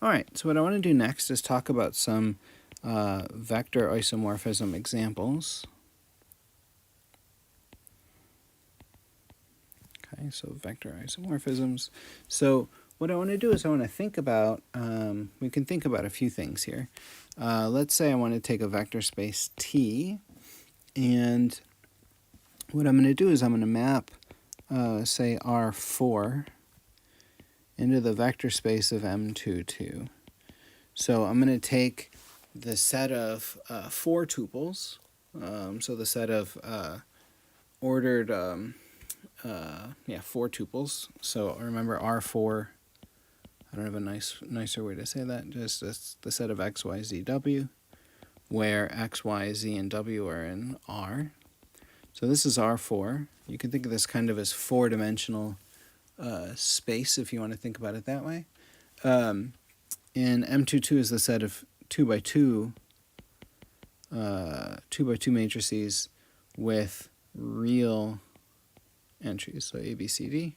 All right, so what I want to do next is talk about some vector isomorphism examples. Okay, so vector isomorphisms. So what I want to do is I want to think about, we can think about a few things here. Let's say I want to take a vector space T, and what I'm going to do is I'm going to map, say, R4 into the vector space of M22. So I'm going to take the set of 4 tuples, so the set of ordered, 4 tuples. So remember R4, I don't have a nicer way to say that, just the set of x, y, z, w, where x, y, z, and w are in R. So this is R4. You can think of this kind of as 4-dimensional space if you want to think about it that way. And M22 is the set of 2 by 2 matrices with real entries, so A, B, C, D,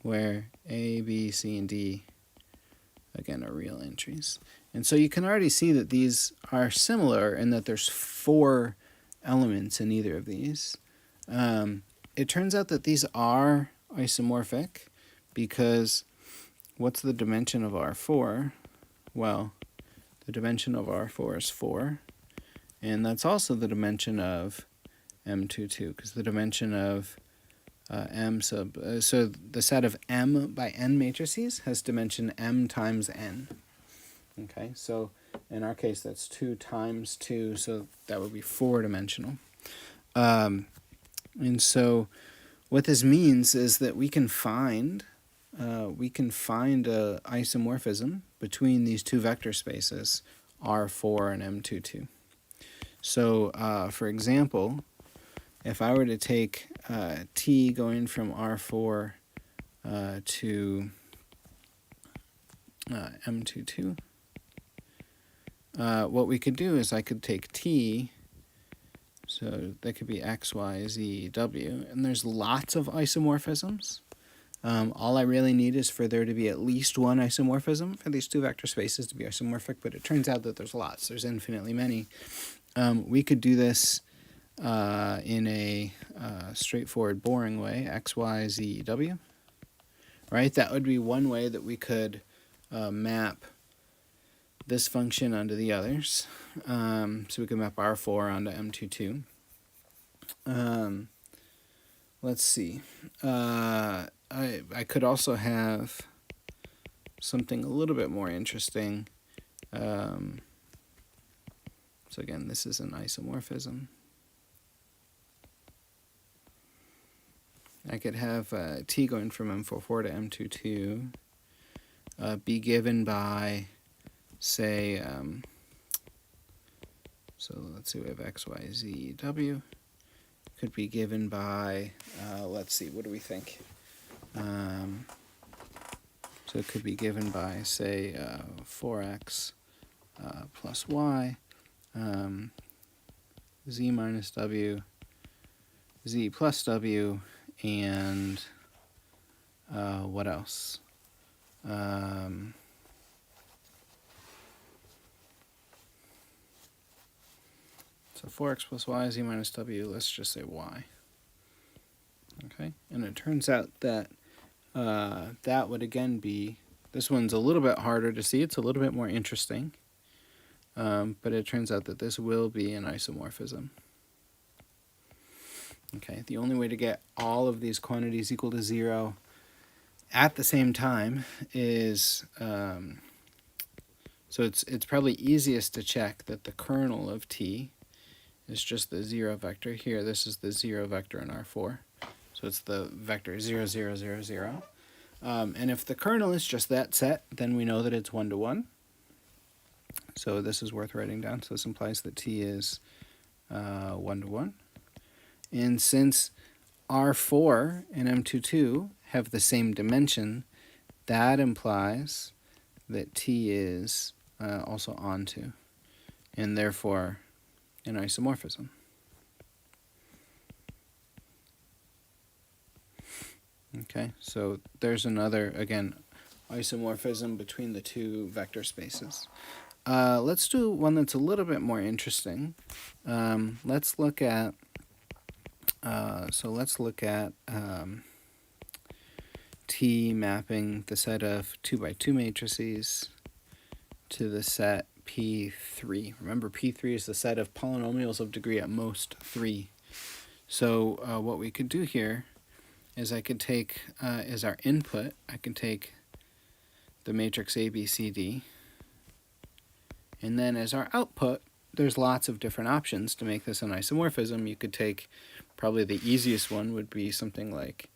where A, B, C, and D, again, are real entries. And so you can already see that these are similar in that there's 4 elements in either of these. It turns out that these are isomorphic because what's the dimension of R4? Well, the dimension of R4 is 4, and that's also the dimension of M22, because the dimension of so the set of M by N matrices has dimension M times N. Okay, so in our case that's 2 times 2, so that would be 4-dimensional. And so what this means is that we can find a isomorphism between these 2 vector spaces, R4 and M22. So for example, if I were to take T going from R4 to M22, what we could do is I could take T, so that could be X, Y, Z, W, and there's lots of isomorphisms. All I really need is for there to be at least one isomorphism for these 2 vector spaces to be isomorphic, but it turns out that there's lots. There's infinitely many. We could do this in a straightforward, boring way, X, Y, Z, W, right? That would be one way that we could map this function onto the others. So we could map R4 onto M22. Let's see. I could also have something a little bit more interesting. So again, this is an isomorphism. I could have T going from M44 to M22 be given by, say, so let's see, we have X, Y, Z, W. Could be given by, let's see, what do we think? So it could be given by, say, 4x plus y, z minus w, z plus w, and what else? So 4x plus y, z minus w, let's just say y. Okay, and it turns out that that would again be, this one's a little bit harder to see, it's a little bit more interesting, but it turns out that this will be an isomorphism. Okay, the only way to get all of these quantities equal to 0 at the same time is, so it's probably easiest to check that the kernel of T is just the 0 vector. Here, this is the 0 vector in R4. So it's the vector 0, 0, 0, 0. And if the kernel is just that set, then we know that it's 1 to 1. So this is worth writing down. So this implies that T is 1 to 1. And since R4 and M22 have the same dimension, that implies that T is also onto, and therefore an isomorphism. Okay, so there's another, again, isomorphism between the two vector spaces. Let's do one that's a little bit more interesting. Let's look at T mapping the set of 2 by 2 matrices to the set P3. Remember, P3 is the set of polynomials of degree at most 3. So what we could do here is I could take, as our input, I can take the matrix A, B, C, D. And then as our output, there's lots of different options to make this an isomorphism. You could take, probably the easiest one would be something like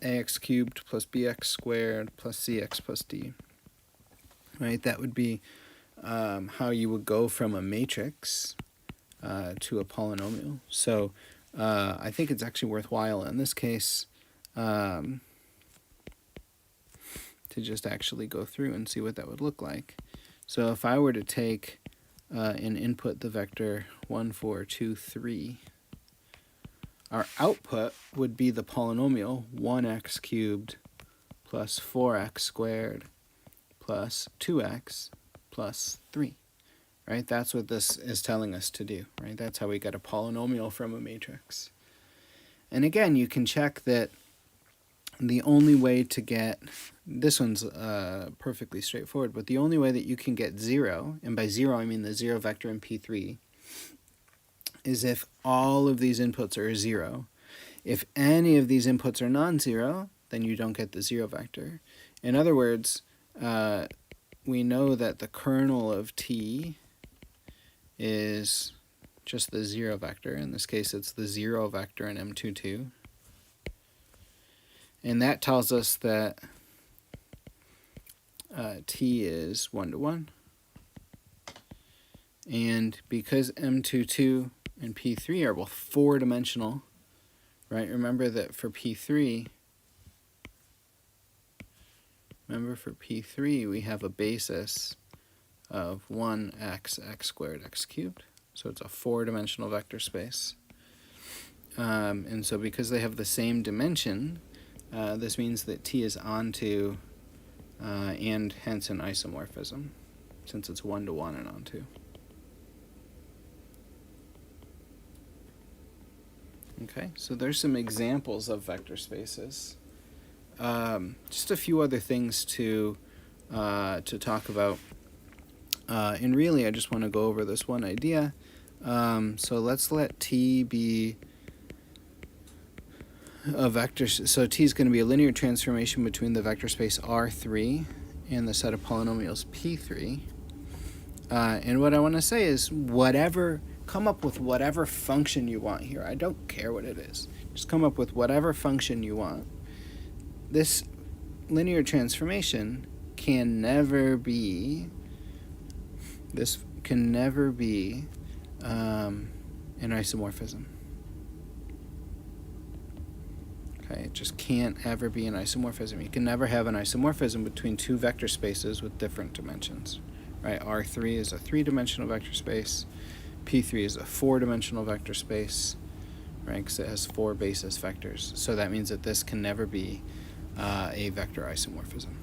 ax cubed plus bx squared plus cx plus d. Right, that would be how you would go from a matrix to a polynomial. So I think it's actually worthwhile in this case to just actually go through and see what that would look like. So if I were to take and input the vector 1, 4, 2, 3, our output would be the polynomial 1x cubed plus 4x squared plus 2x plus 3. Right? That's what this is telling us to do. Right? That's how we get a polynomial from a matrix. And again, you can check that the only way to get, this one's perfectly straightforward, but the only way that you can get 0, and by 0 I mean the 0 vector in P3, is if all of these inputs are 0. If any of these inputs are non-zero, then you don't get the 0 vector. In other words, we know that the kernel of T is just the 0 vector. In this case, it's the 0 vector in M22. And that tells us that T is 1 to 1. And because M22 and P3 are both 4-dimensional, right? Remember that for P3, we have a basis of 1x, x squared, x cubed. So it's a 4-dimensional vector space. And so because they have the same dimension, this means that T is onto and hence an isomorphism, since it's 1 to 1 and onto. Okay, so there's some examples of vector spaces. Just a few other things to talk about. And really, I just want to go over this one idea. So let's let T be a vector. So T is going to be a linear transformation between the vector space R3 and the set of polynomials P3. And what I want to say is come up with whatever function you want here. I don't care what it is. Just come up with whatever function you want. This linear transformation can never be an isomorphism. Okay, it just can't ever be an isomorphism. You can never have an isomorphism between two vector spaces with different dimensions. Right? R3 is a 3-dimensional vector space. P3 is a 4-dimensional vector space, right? Because it has 4 basis vectors. So that means that this can never be a vector isomorphism.